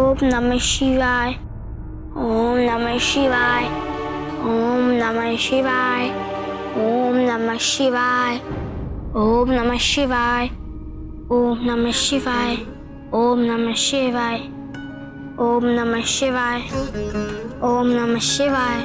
ओम नमः शिवाय, ओम नमः शिवाय, ओम नमः शिवाय, ओम नमः शिवाय, ओम नमः शिवाय, ओम नमः शिवाय, ओम नमः शिवाय, ओम नमः शिवाय, ओम नमः शिवाय।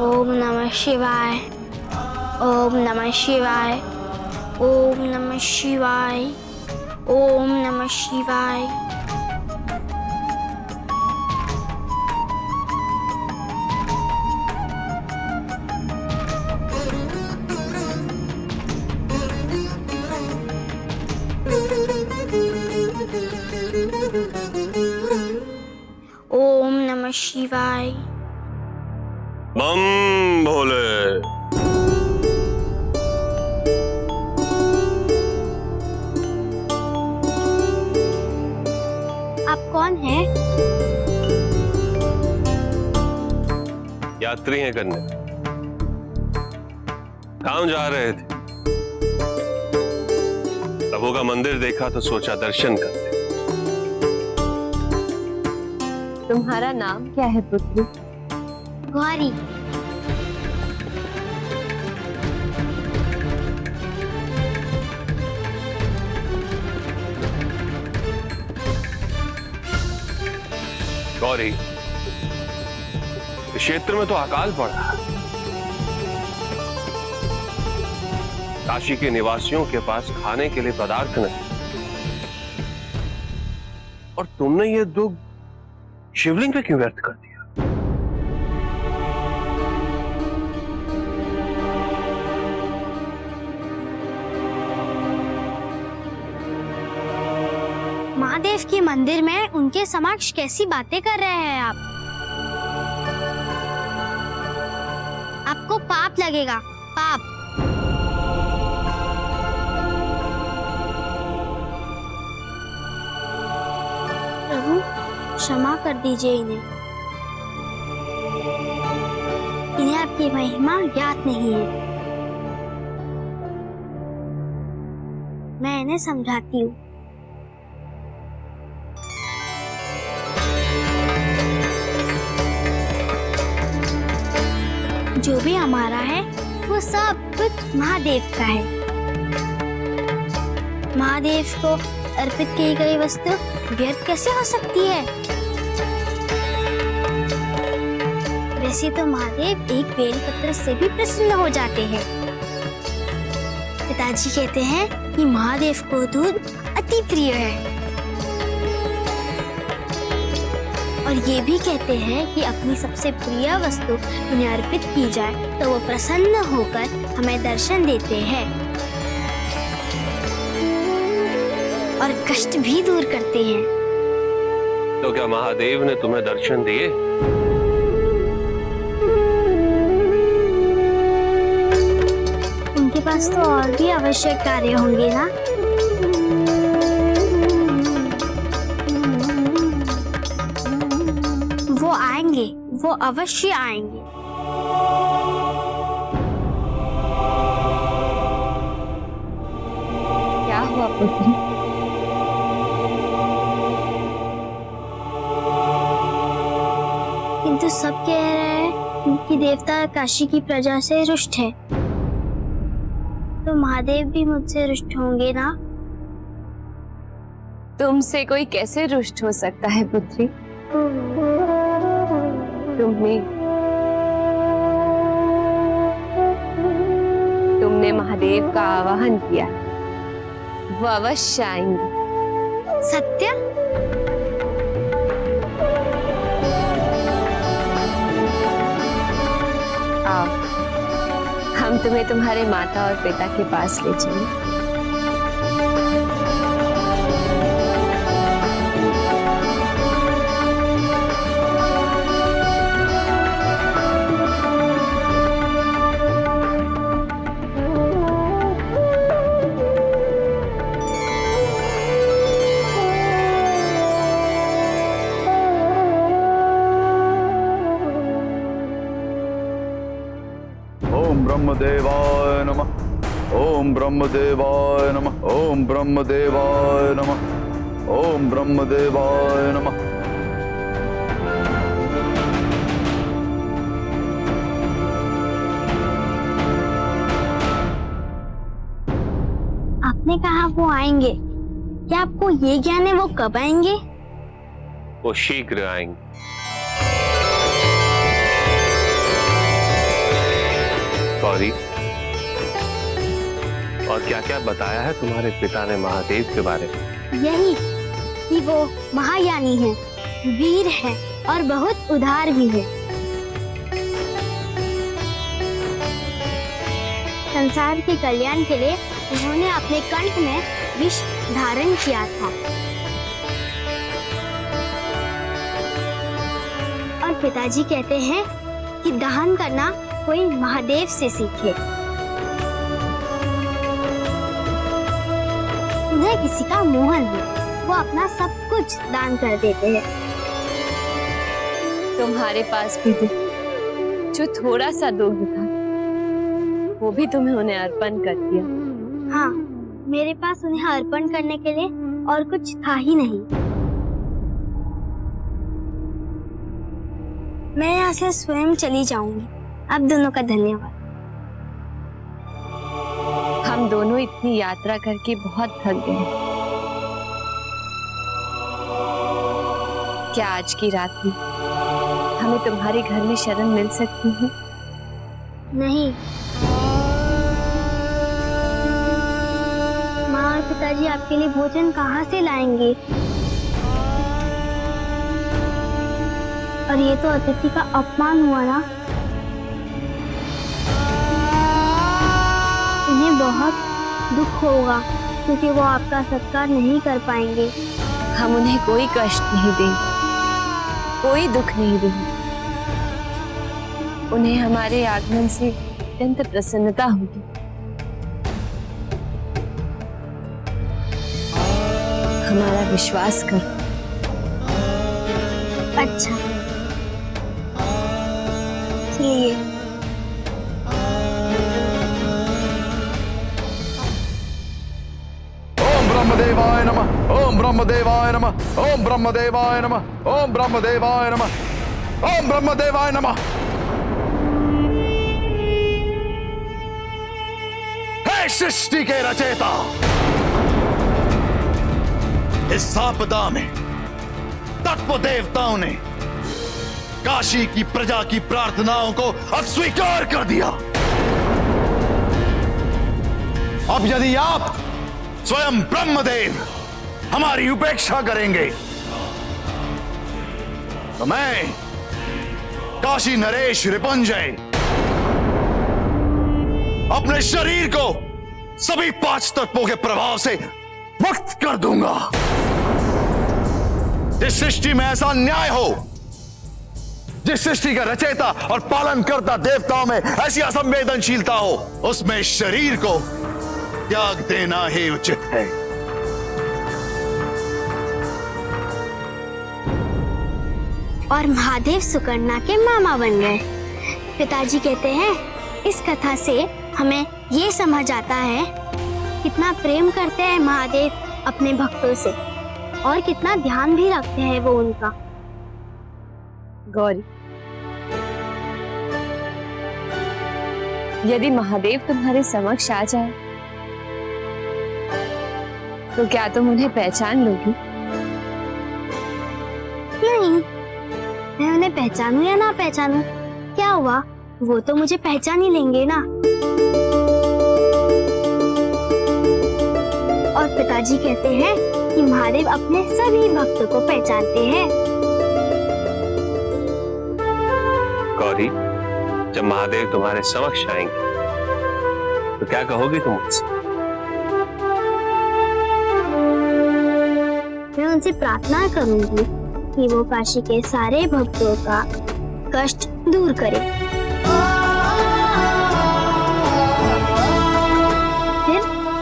ओम नमः शिवाय, ओम नमः शिवाय, ओम नमः शिवाय, ओम नमः शिवाय। ओम नमः शिवाय। बम भोले। आप कौन हैं? यात्री हैं करने। गांव जा रहे थे, प्रभु का मंदिर देखा तो सोचा दर्शन करते। तुम्हारा नाम क्या है पुत्री? गौरी। गौरी, इस क्षेत्र में तो अकाल पड़ा। काशी के निवासियों के पास खाने के लिए पदार्थ नहीं, और तुमने ये दुख शिवलिंग पे क्यों व्यर्थ कर दिया? महादेव के मंदिर में उनके समक्ष कैसी बातें कर रहे हैं आप? आपको पाप लगेगा, पाप। प्रभु क्षमा कर दीजिए इन्हें। इन्हें आपकी महिमा ज्ञात नहीं है। मैं इन्हें समझाती हूँ। जो भी हमारा है वो सब कुछ महादेव का है। महादेव को अर्पित की गई वस्तु व्यर्थ कैसे हो सकती है? वैसे तो महादेव एक बेलपत्र से भी प्रसन्न हो जाते हैं। पिताजी कहते हैं कि महादेव को दूध अति प्रिय है, और ये भी कहते हैं कि अपनी सबसे प्रिय वस्तु उन्हें अर्पित की जाए तो वो प्रसन्न होकर हमें दर्शन देते हैं और कष्ट भी दूर करते हैं। तो क्या महादेव ने तुम्हें दर्शन दिए? उनके पास तो और भी आवश्यक कार्य होंगे ना। वो आएंगे, वो अवश्य आएंगे। क्या हुआ पुत्री? किंतु सब कह रहे हैं कि देवता काशी की प्रजा से रुष्ट है, तो महादेव भी मुझसे रुष्ट होंगे ना। तुमसे कोई कैसे रुष्ट हो सकता है पुत्री? तुमने महादेव का आवाहन किया, वो अवश्य आएंगे। सत्य? आओ, हम तुम्हें तुम्हारे माता और पिता के पास ले चलें। ब्रह्मदेवाय नमः। ओम ब्रह्मदेवाय नमः। ओम ब्रह्मदेवाय नमः। ओम ब्रह्मदेवाय नमः। आपने कहा वो आएंगे, क्या आपको ये ज्ञान है वो कब आएंगे? वो शीघ्र आएंगे। गौरी, और क्या क्या बताया है तुम्हारे पिता ने महादेव के बारे में? यही कि वो महायानी है, वीर है और बहुत उदार भी है। संसार के कल्याण के लिए उन्होंने अपने कंठ में विष धारण किया था और पिताजी कहते हैं कि दहन करना कोई महादेव से सीखे। उन्हें किसी का मोह नहीं, वो अपना सब कुछ दान कर देते हैं। तुम्हारे पास भी तो जो थोड़ा सा दुग्ध था वो भी तुम्हें उन्हें अर्पण कर दिया। हाँ, मेरे पास उन्हें अर्पण करने के लिए और कुछ था ही नहीं। मैं यहाँ से स्वयं चली जाऊंगी। आप दोनों का धन्यवाद। हम दोनों इतनी यात्रा करके बहुत थक गए। क्या आज की रात में हमें तुम्हारे घर में शरण मिल सकती है? नहीं, माँ और पिताजी आपके लिए भोजन कहाँ से लाएंगे? और ये तो अतिथि का अपमान हुआ ना। इन्हें बहुत दुख होगा क्योंकि वो आपका सत्कार नहीं कर पाएंगे। हम उन्हें कोई कष्ट नहीं देंगे, कोई दुख नहीं देंगे। उन्हें हमारे आगमन से अत्यंत प्रसन्नता होगी। हमारा विश्वास करो। अच्छा, चलिए। ओम ब्रह्मदेवाय नमः। ओम ब्रह्मदेवाय नमः। ओम ब्रह्मदेवाय नमः। ओम ब्रह्मदेवाय नमः। ओम ब्रह्मदेवाय नमः। हे सृष्टि के रचयिता, इस आपदा में तत्व देवताओं ने काशी की प्रजा की प्रार्थनाओं को अस्वीकार कर दिया। अब यदि आप स्वयं ब्रह्मदेव हमारी उपेक्षा करेंगे तो मैं काशी नरेश रिपुंजय अपने शरीर को सभी 5 तत्वों के प्रभाव से मुक्त कर दूंगा। जिस सृष्टि में ऐसा न्याय हो, जिस सृष्टि का रचयिता और पालन करता देवताओं में ऐसी असंवेदनशीलता हो, उसमें शरीर को त्याग देना ही उचित है। और महादेव सुकन्या के मामा बन गए। पिताजी कहते हैं इस कथा से हमें ये समझ आता है कितना प्रेम करते हैं महादेव अपने भक्तों से और कितना ध्यान भी रखते हैं वो उनका। गौरी, यदि महादेव तुम्हारे समक्ष आ जाए तो क्या तुम उन्हें पहचान लोगी? नहीं, मैं उन्हें पहचानूं या ना पहचानूं, क्या हुआ, वो तो मुझे पहचान ही लेंगे ना। और पिताजी कहते हैं कि महादेव अपने सभी भक्तों को पहचानते हैं। गौरी, जब महादेव तुम्हारे समक्ष आएंगे तो क्या कहोगी तुम उनसे? मैं उनसे प्रार्थना करूंगी कि वो काशी के सारे भक्तों का कष्ट दूर करे। फिर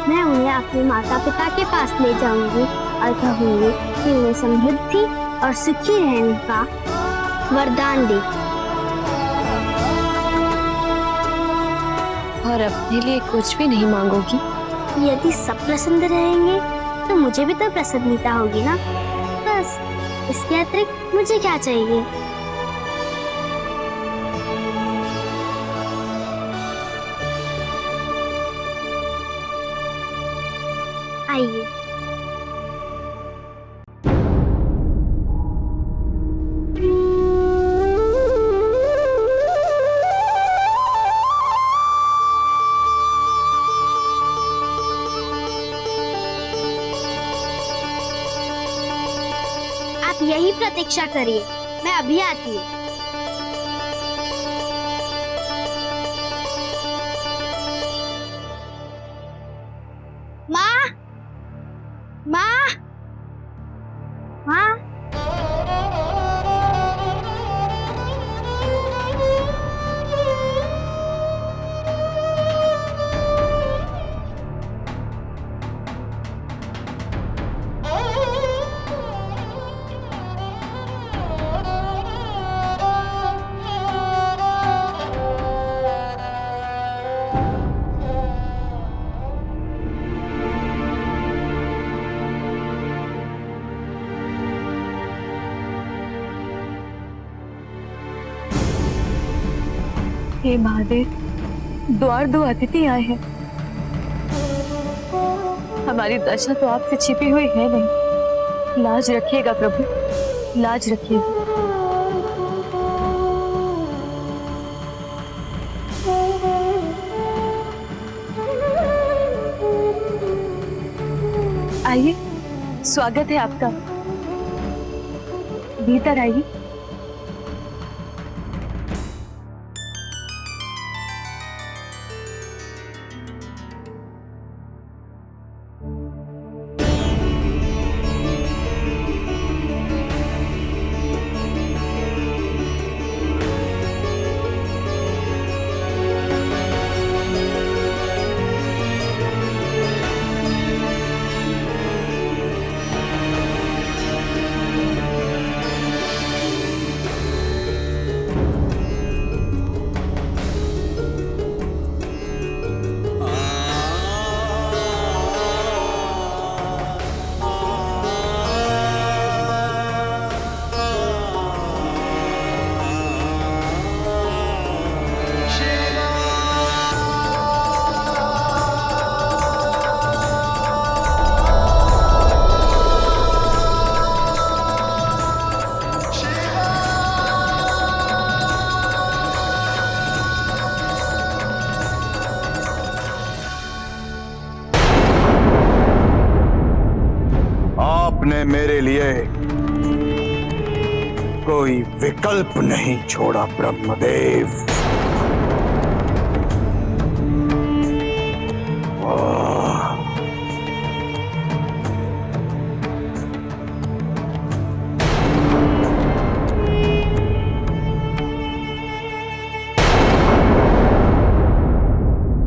मैं उन्हें अपने माता पिता के पास ले जाऊंगी और कहूंगी कि उन्हें समृद्धि और सुखी रहने का वरदान दे। और अपने लिए कुछ भी नहीं मांगोगी? यदि सब प्रसन्न रहेंगे तो मुझे भी तो प्रसन्नता होगी ना। बस इसके अतिरिक्त मुझे क्या चाहिए। आइए। आप यही प्रतीक्षा करिए, मैं अभी आती हूँ। माँ, माँ, माँ। हे महादेव, द्वार दो अतिथि आए हैं। हमारी दशा तो आपसे छिपी हुई है नहीं। लाज रखिएगा प्रभु, लाज रखिएगा। आइए, स्वागत है आपका। भीतर आइए। आपने मेरे लिए कोई विकल्प नहीं छोड़ा ब्रह्मदेव।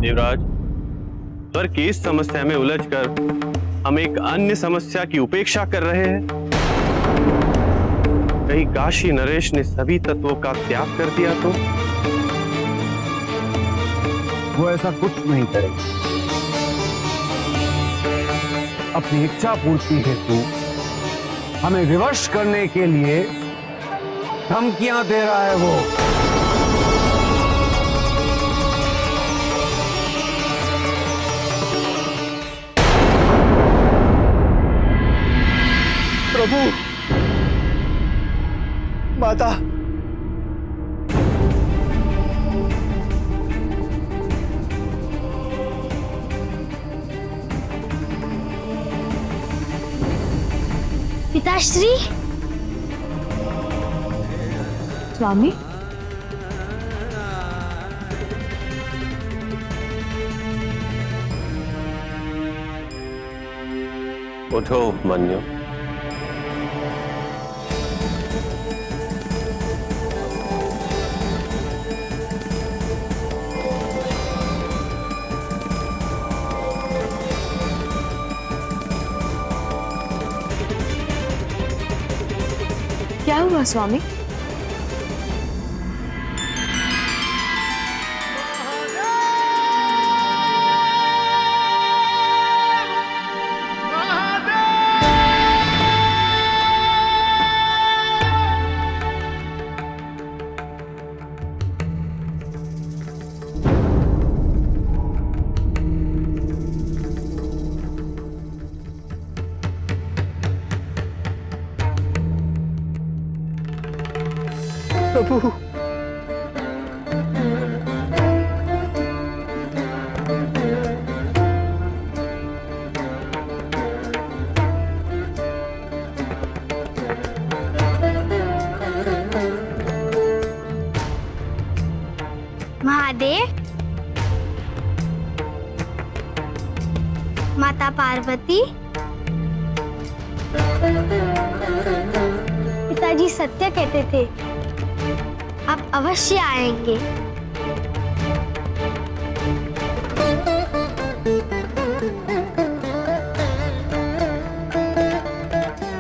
देवराज, स्वर की इस समस्या में उलझकर हम एक अन्य समस्या की उपेक्षा कर रहे हैं। कहीं काशी नरेश ने सभी तत्वों का त्याग कर दिया तो? वो ऐसा कुछ नहीं करेगी। अपनी इच्छा पूर्ति हेतु हमें विवश करने के लिए धमकियां दे रहा है वो। प्रभु, माता, पिताश्री। स्वामी, उठो उपमन्यु। क्या हुआ स्वामी? प्रभु। महादेव, माता पार्वती, पिताजी सत्य कहते थे, आप अवश्य आएंगे।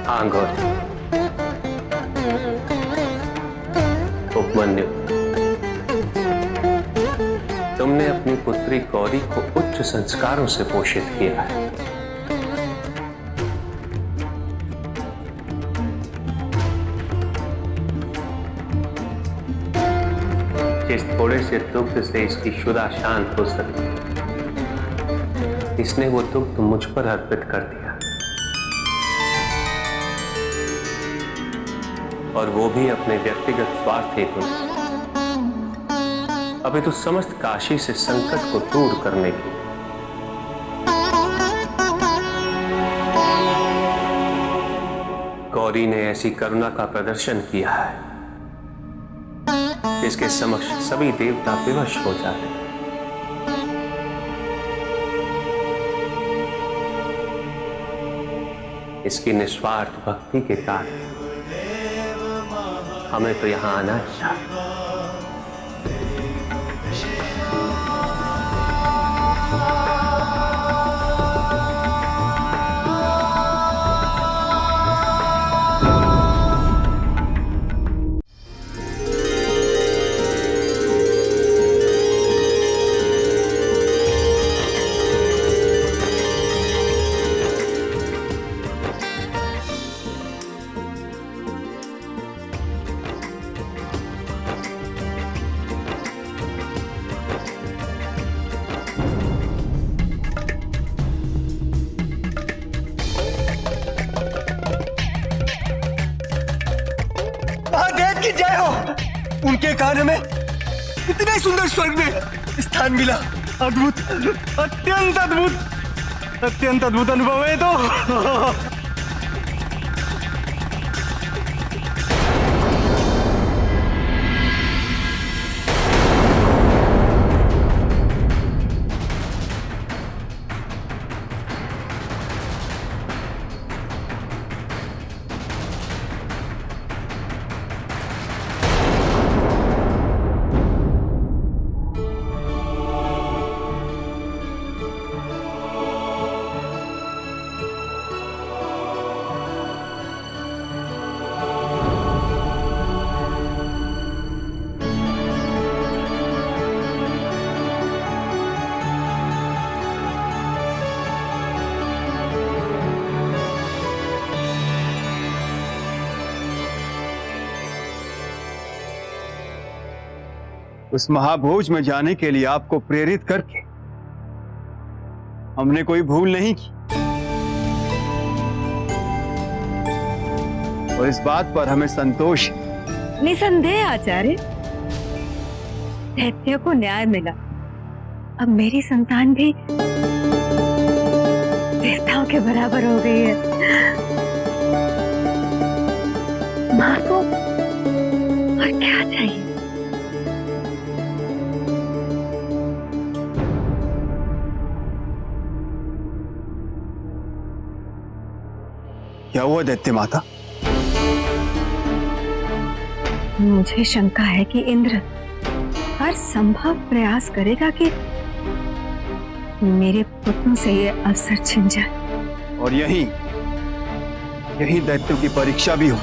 हाँ गौरी, उपमन्यु, तुमने अपनी पुत्री गौरी को उच्च संस्कारों से पोषित किया है। जिस थोड़े से दुग्ध से इसकी शुदा शांत हो सकी, इसने वो दुग्ध मुझ पर अर्पित कर दिया, और वो भी अपने व्यक्तिगत स्वार्थ हेतु। अभी तो समस्त काशी से संकट को दूर करने की। गौरी ने ऐसी करुणा का प्रदर्शन किया है जिसके समक्ष सभी देवता विवश हो जाते हैं। इसकी निस्वार्थ भक्ति के कारण हमें तो यहां आना चाहिए। महादेव की जय हो। उनके कारण हमें इतने सुंदर स्वर्ग में स्थान मिला। अद्भुत, अत्यंत अद्भुत, अत्यंत अद्भुत अनुभव है तो। उस महाभोज में जाने के लिए आपको प्रेरित करके हमने कोई भूल नहीं की, और इस बात पर हमें संतोष है। निसंदेह आचार्य, दैत्य को न्याय मिला। अब मेरी संतान भी देवताओं के बराबर हो गई है। माँ को और क्या चाहिए? क्या हुआ दैत्य माता? मुझे शंका है कि इंद्र हर संभव प्रयास करेगा कि मेरे पुत्रों से ये अवसर छिन जाए, और यही दैत्यों की परीक्षा भी हो।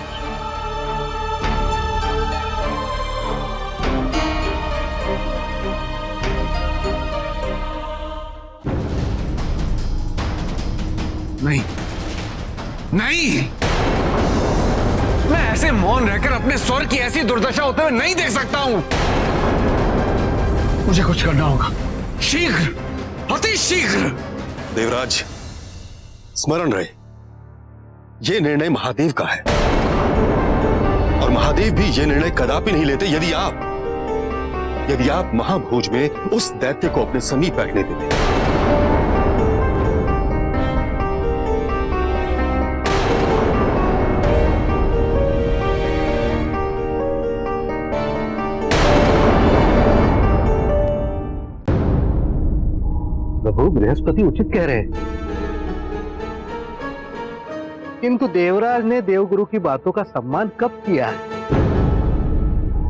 नहीं नहीं, मैं ऐसे मौन रहकर अपने स्वर की ऐसी दुर्दशा होते हुए नहीं देख सकता हूं। मुझे कुछ करना होगा, शीघ्र, अति शीघ्र। देवराज, स्मरण रहे, यह निर्णय महादेव का है, और और महादेव भी ये निर्णय कदापि नहीं लेते यदि आप महाभोज में उस दैत्य को अपने समीप बैठने देते। प्रभु, बृहस्पति उचित कह रहे हैं, किंतु देवराज ने देवगुरु की बातों का सम्मान कब किया है?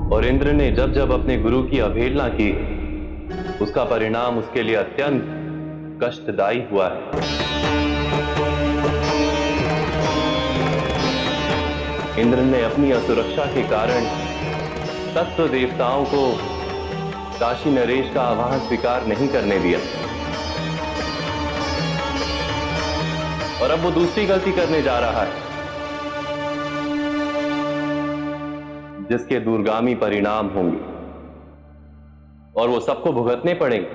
और इंद्र ने जब जब अपने गुरु की अवहेलना की, उसका परिणाम उसके लिए अत्यंत कष्टदायी हुआ है। इंद्र ने अपनी असुरक्षा के कारण तत्व देवताओं को काशी नरेश का आह्वान स्वीकार नहीं करने दिया, और अब वो दूसरी गलती करने जा रहा है, जिसके दूरगामी परिणाम होंगे और वो सबको भुगतने पड़ेंगे।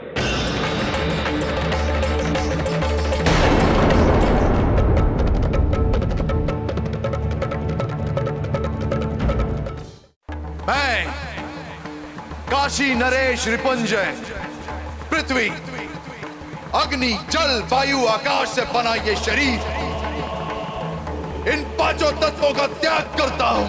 मैं काशी नरेश रिपुंजय पृथ्वी अग्नि जल वायु आकाश से बना ये शरीर इन पांचों तत्वों का त्याग करता हूं।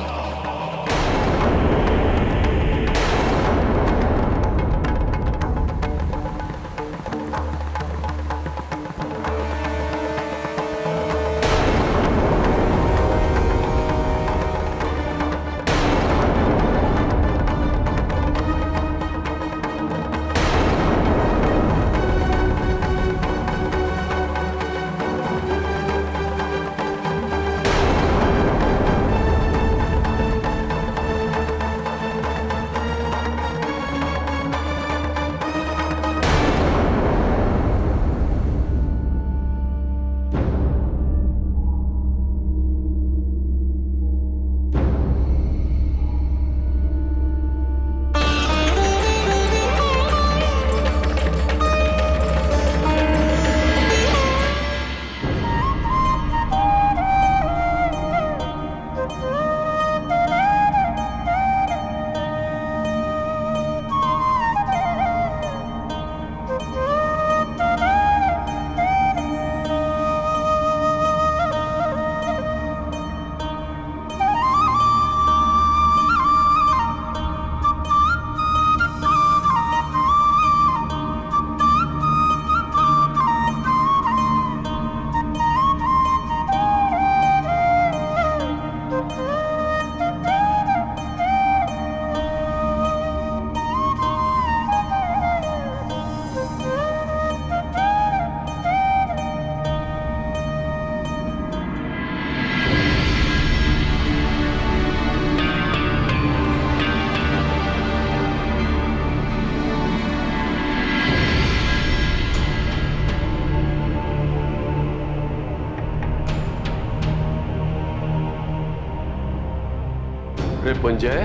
रिपुंजय,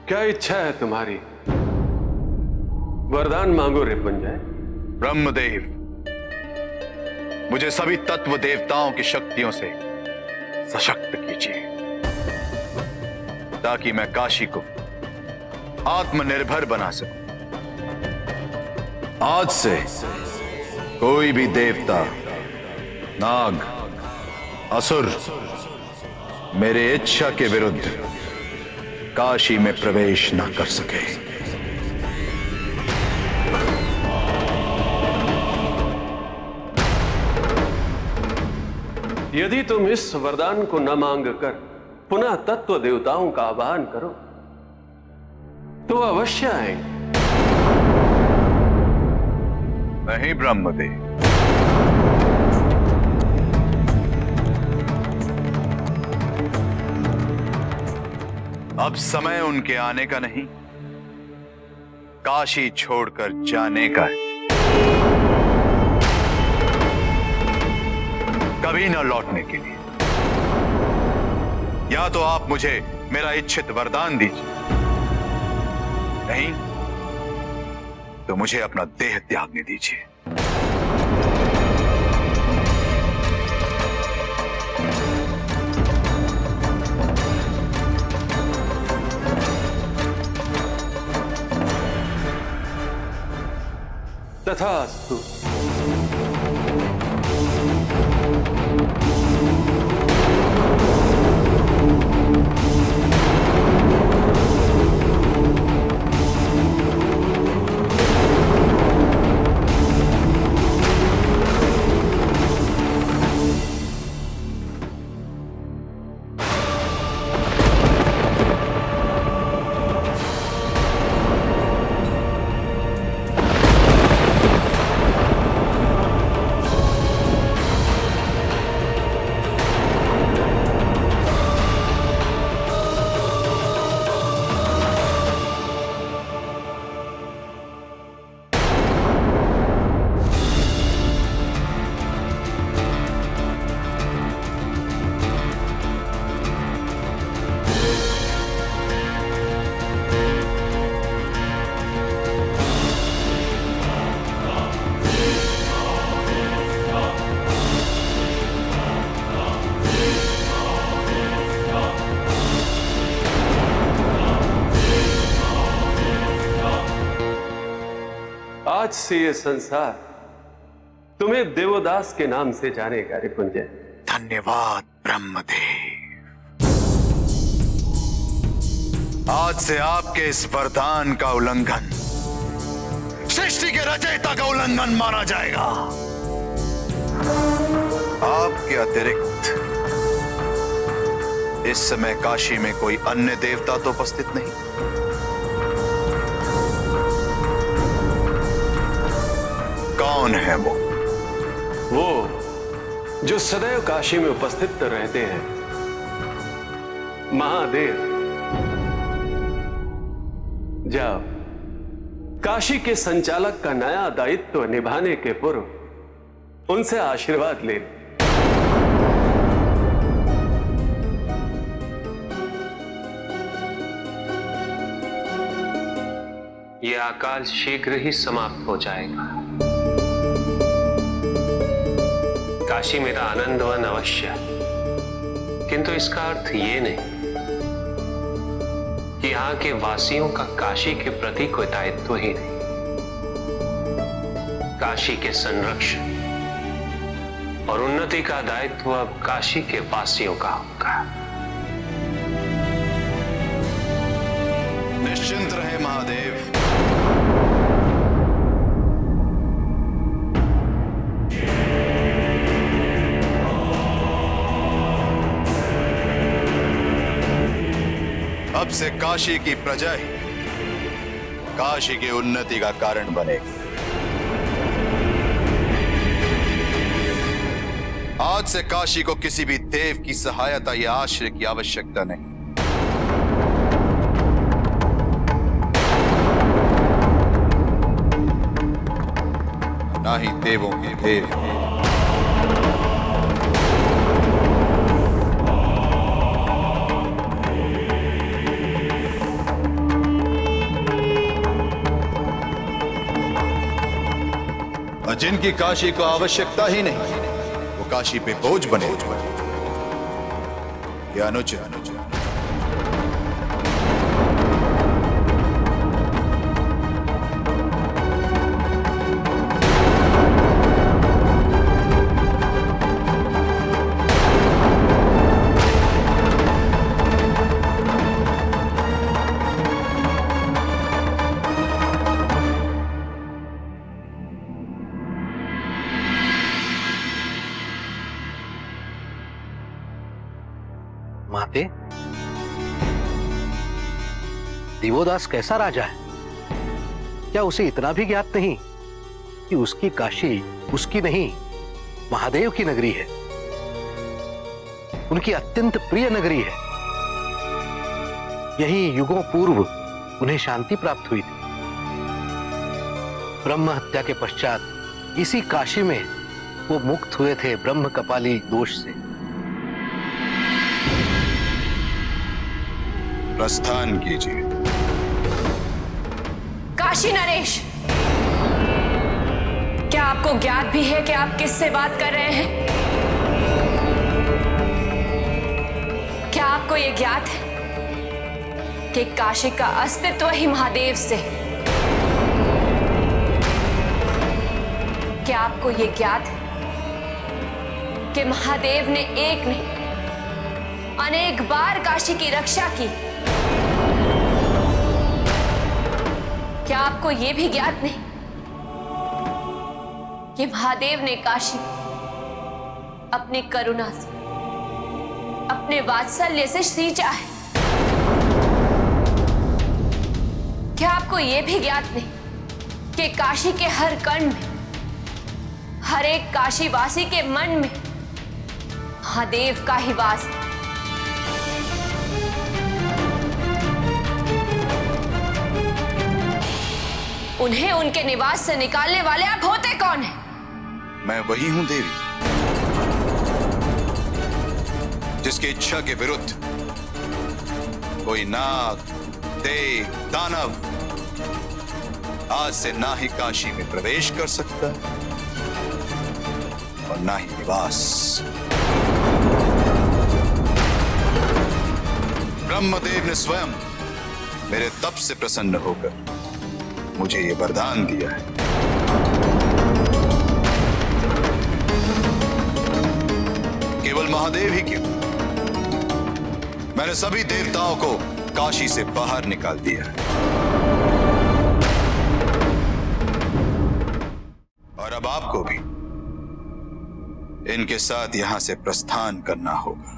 क्या इच्छा है तुम्हारी? वरदान मांगो रिपुंजय। ब्रह्मदेव, मुझे सभी तत्व देवताओं की शक्तियों से सशक्त कीजिए ताकि मैं काशी को आत्मनिर्भर बना सकूं। आज से कोई भी देवता, नाग, असुर मेरे इच्छा के विरुद्ध काशी में प्रवेश न कर सके। यदि तुम इस वरदान को न मांग कर पुनः तत्व देवताओं का आह्वान करो तो अवश्य आएंगे। नहीं ब्रह्मदेव, अब समय उनके आने का नहीं, काशी छोड़कर जाने का है, कभी न लौटने के लिए। या तो आप मुझे मेरा इच्छित वरदान दीजिए, नहीं तो मुझे अपना देह त्यागने दीजिए। तथास्तु। आज से ये संसार तुम्हें देवोदास के नाम से जानेगा रिपुंजय। धन्यवाद ब्रह्मदेव। आज से आपके इस वरदान का उल्लंघन सृष्टि के रचयिता का उल्लंघन माना जाएगा। आपके अतिरिक्त इस समय काशी में कोई अन्य देवता तो उपस्थित नहीं। कौन है वो जो सदैव काशी में उपस्थित रहते हैं, महादेव। जाओ, काशी के संचालक का नया दायित्व निभाने के पूर्व उनसे आशीर्वाद ले। यह अकाल शीघ्र ही समाप्त हो जाएगा। काशी मेरा आनंदवन अवश्य है, किंतु इसका अर्थ ये नहीं कि यहां के वासियों का काशी के प्रति कोई दायित्व ही नहीं। काशी के संरक्षण और उन्नति का दायित्व अब काशी के वासियों का होगा। निश्चिंत रहे महादेव। अब से काशी की प्रजा ही काशी की उन्नति का कारण बनेगी। आज से काशी को किसी भी देव की सहायता या आश्रय की आवश्यकता नहीं। ना ही देवों के देव। जिनकी काशी को आवश्यकता ही नहीं, वो काशी पे बोझ बने। यह अनुचित। माते, दिवोदास कैसा राजा है? क्या उसे इतना भी ज्ञात नहीं कि उसकी काशी उसकी नहीं, महादेव की नगरी है, उनकी अत्यंत प्रिय नगरी है। यही युगों पूर्व उन्हें शांति प्राप्त हुई थी। ब्रह्म हत्या के पश्चात इसी काशी में वो मुक्त हुए थे ब्रह्म कपाली दोष से। प्रस्थान कीजिए। काशी नरेश, क्या आपको ज्ञात भी है कि आप किससे बात कर रहे हैं? क्या आपको यह ज्ञात है कि काशी का अस्तित्व ही महादेव से? क्या आपको यह ज्ञात है कि महादेव ने एक नहीं अनेक बार काशी की रक्षा की? क्या आपको यह भी ज्ञात नहीं कि महादेव ने काशी अपनी करुणा से, अपने वात्सल्य से सींचा है? क्या आपको यह भी ज्ञात नहीं कि काशी के हर कण में, हर एक काशीवासी के मन में महादेव का ही वास है? उन्हें उनके निवास से निकालने वाले आप होते कौन हैं? मैं वही हूं देवी, जिसकी इच्छा के विरुद्ध कोई नाग, देव, दानव आज से ना ही काशी में प्रवेश कर सकता और ना ही निवास। ब्रह्मदेव ने स्वयं मेरे तप से प्रसन्न होकर मुझे ये वरदान दिया है। केवल महादेव ही क्यों, मैंने सभी देवताओं को काशी से बाहर निकाल दिया है। और अब आपको भी इनके साथ यहां से प्रस्थान करना होगा।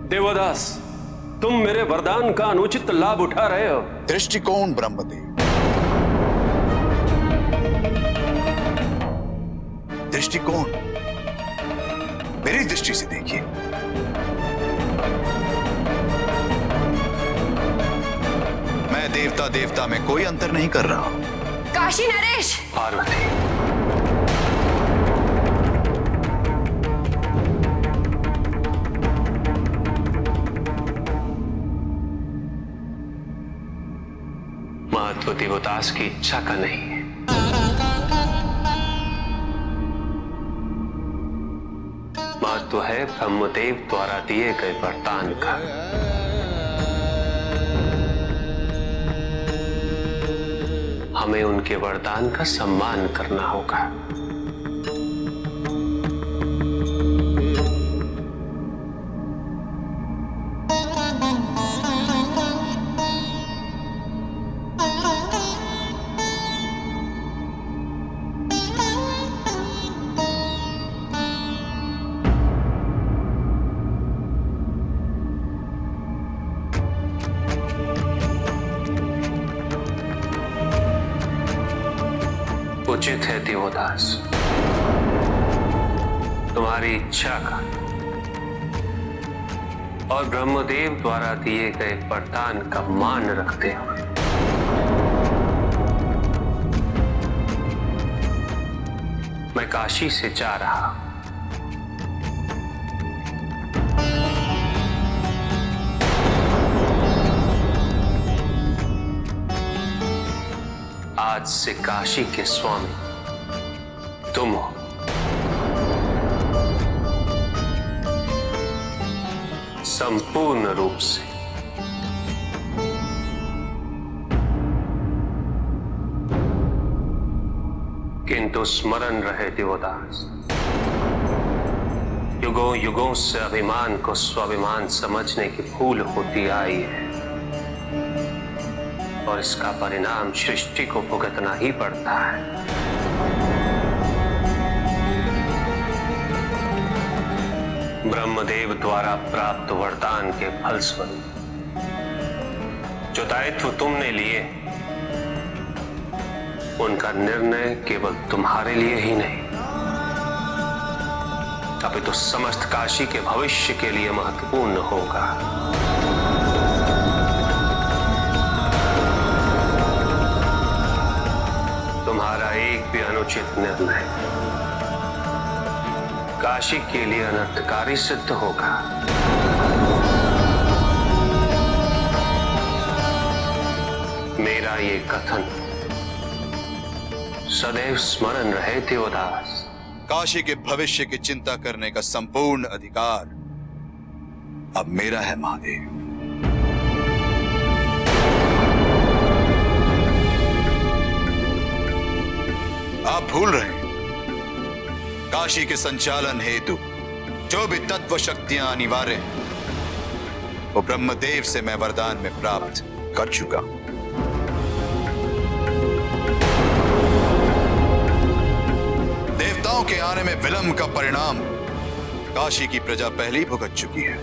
देवदास, तुम मेरे वरदान का अनुचित लाभ उठा रहे हो। दृष्टिकोण ब्रह्मदेव, दृष्टिकोण मेरी दृष्टि से देखिए। मैं देवता देवता में कोई अंतर नहीं कर रहा हूं। काशी नरेश, पार्वती, महत्व देवदास की इच्छा का नहीं है, महत्व है ब्रह्मदेव द्वारा दिए गए वरदान का। हमें उनके वरदान का सम्मान करना होगा। उचित है देवदास, तुम्हारी इच्छा का और ब्रह्मदेव द्वारा दिए गए वरदान का मान रखते हुए मैं काशी से जा रहा हूं। आज से काशी के स्वामी तुम हो। संपूर्ण रूप से। किंतु स्मरण रहे देवदास, युगों युगों से अभिमान को स्वाभिमान समझने की भूल होती आई है और इसका परिणाम सृष्टि को भुगतना ही पड़ता है। ब्रह्मदेव द्वारा प्राप्त वरदान के फलस्वरूप जो दायित्व तुमने लिए, उनका निर्णय केवल तुम्हारे लिए ही नहीं, अपितु समस्त काशी के भविष्य के लिए महत्वपूर्ण होगा। तुम्हारा एक भी अनुचित निर्णय काशी के लिए अनर्थकारी सिद्ध होगा। मेरा ये कथन सदैव स्मरण रहे देवदास। काशी के भविष्य की चिंता करने का संपूर्ण अधिकार अब मेरा है महादेव। आप भूल रहे हैं, काशी के संचालन हेतु जो भी तत्व शक्तियां अनिवार्य हैं, वो ब्रह्मदेव से मैं वरदान में प्राप्त कर चुका हूं। देवताओं के आने में विलंब का परिणाम काशी की प्रजा पहले ही भुगत चुकी है।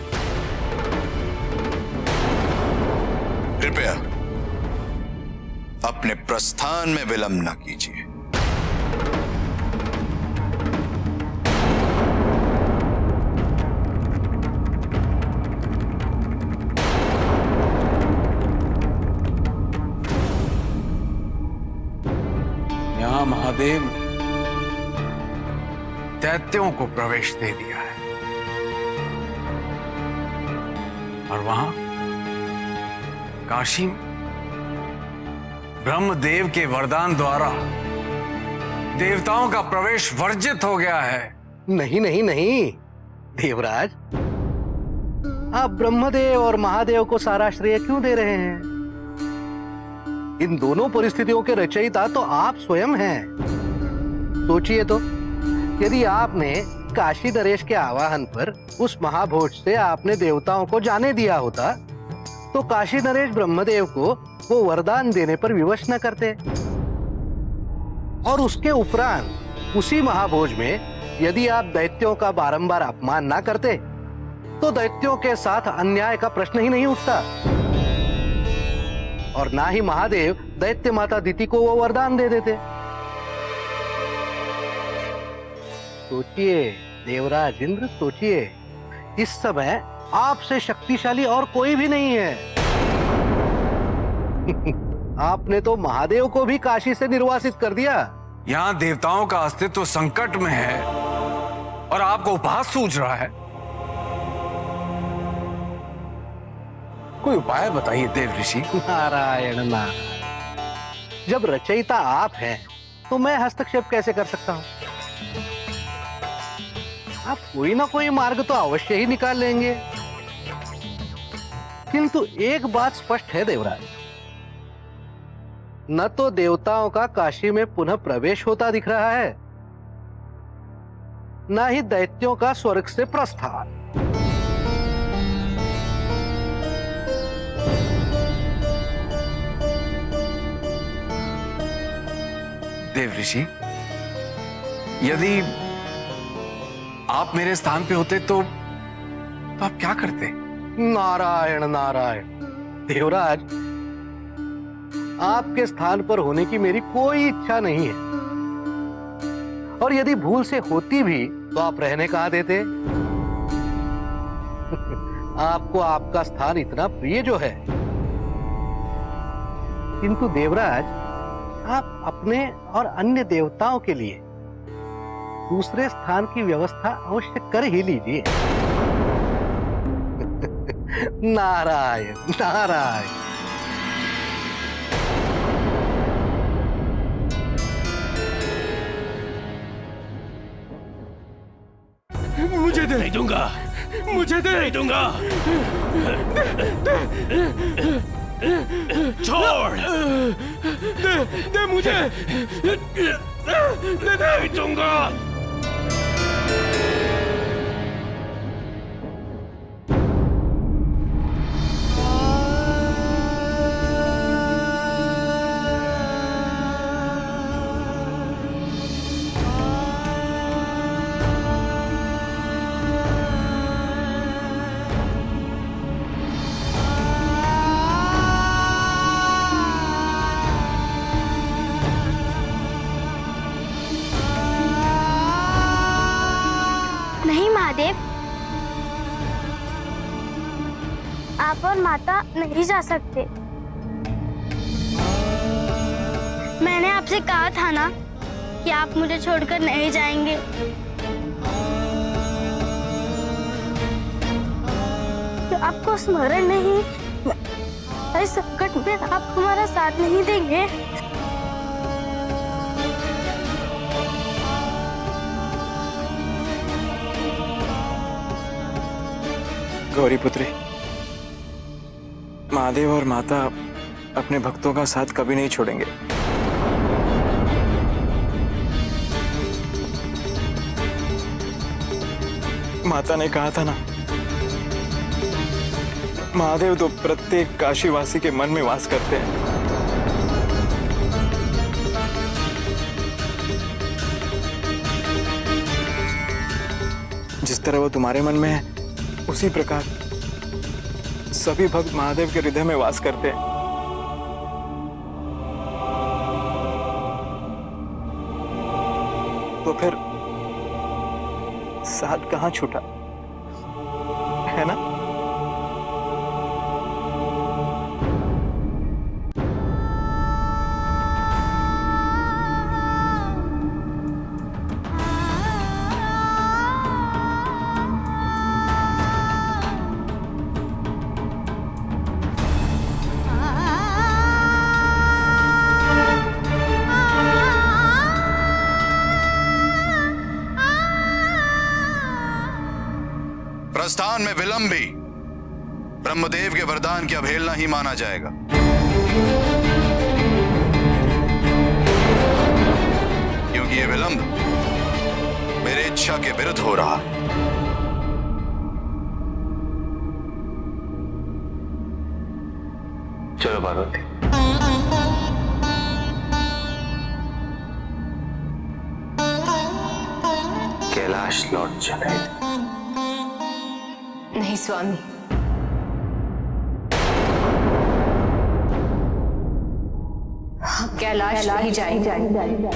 कृपया अपने प्रस्थान में विलंब न कीजिए। यहां महादेव दैत्यों को प्रवेश दे दिया है और वहां काशी ब्रह्मदेव के वरदान द्वारा देवताओं का प्रवेश वर्जित हो गया है। नहीं नहीं नहीं देवराज, आप ब्रह्मदेव और महादेव को सारा श्रेय क्यों दे रहे हैं? इन दोनों परिस्थितियों के रचयिता तो आप स्वयं हैं। सोचिए तो, यदि आपने काशी नरेश के आवाहन पर उस महाभोज से आपने देवताओं को जाने दिया होता, तो काशी नरेश ब्रह्मदेव को वो वरदान देने पर विवश न करते। और उसके उपरांत उसी महाभोज में यदि आप दैत्यों का बारंबार अपमान ना करते, तो दैत्यों के साथ अन्याय का प्रश्न ही नहीं उठता और ना ही महादेव दैत्य माता दिति को वो वरदान दे देते। सोचिए देवराज इंद्र, सोचिए, इस समय आपसे शक्तिशाली और कोई भी नहीं है। आपने तो महादेव को भी काशी से निर्वासित कर दिया। यहां देवताओं का अस्तित्व संकट में है और आपको उपहास सूझ रहा है। कोई उपाय बताइए देव ऋषि। नारायण नारायण, जब रचयिता आप हैं तो मैं हस्तक्षेप कैसे कर सकता हूं? आप कोई ना कोई मार्ग तो अवश्य ही निकाल लेंगे। किंतु एक बात स्पष्ट है देवराज, न तो देवताओं का काशी में पुनः प्रवेश होता दिख रहा है, न ही दैत्यों का स्वर्ग से प्रस्थान। देव ऋषि, यदि आप मेरे स्थान पे होते तो आप क्या करते? नारायण नारायण देवराज, आपके स्थान पर होने की मेरी कोई इच्छा नहीं है, और यदि भूल से होती भी तो आप रहने कहां देते? आपको आपका स्थान इतना प्रिय जो है। किंतु देवराज, आप अपने और अन्य देवताओं के लिए दूसरे स्थान की व्यवस्था अवश्य कर ही लीजिए। नारायण नारायण। मुझे दे, नहीं दूंगा, मुझे दे, नहीं दूंगा। छोड़, दे मुझे। नहीं दूंगा। नहीं महादेव, आप और माता नहीं जा सकते। मैंने आपसे कहा था ना कि आप मुझे छोड़कर नहीं जाएंगे। तो आपको स्मरण नहीं, इस संकट में आप हमारा साथ नहीं देंगे। गौरी पुत्री, महादेव और माता अपने भक्तों का साथ कभी नहीं छोड़ेंगे। माता ने कहा था ना, महादेव तो प्रत्येक काशीवासी के मन में वास करते हैं। जिस तरह वो तुम्हारे मन में है, उसी प्रकार सभी भक्त महादेव के हृदय में वास करते हैं। तो फिर साथ कहां छूटा, है ना? प्रस्थान में विलंब भी ब्रह्मदेव के वरदान की अवहेलना ही माना जाएगा। क्योंकि ये विलंब मेरी इच्छा के विरुद्ध हो रहा है। चलो पार्वती, कैलाश लौट चले। नहीं स्वामी, हम कैलाश नहीं जाएंगे।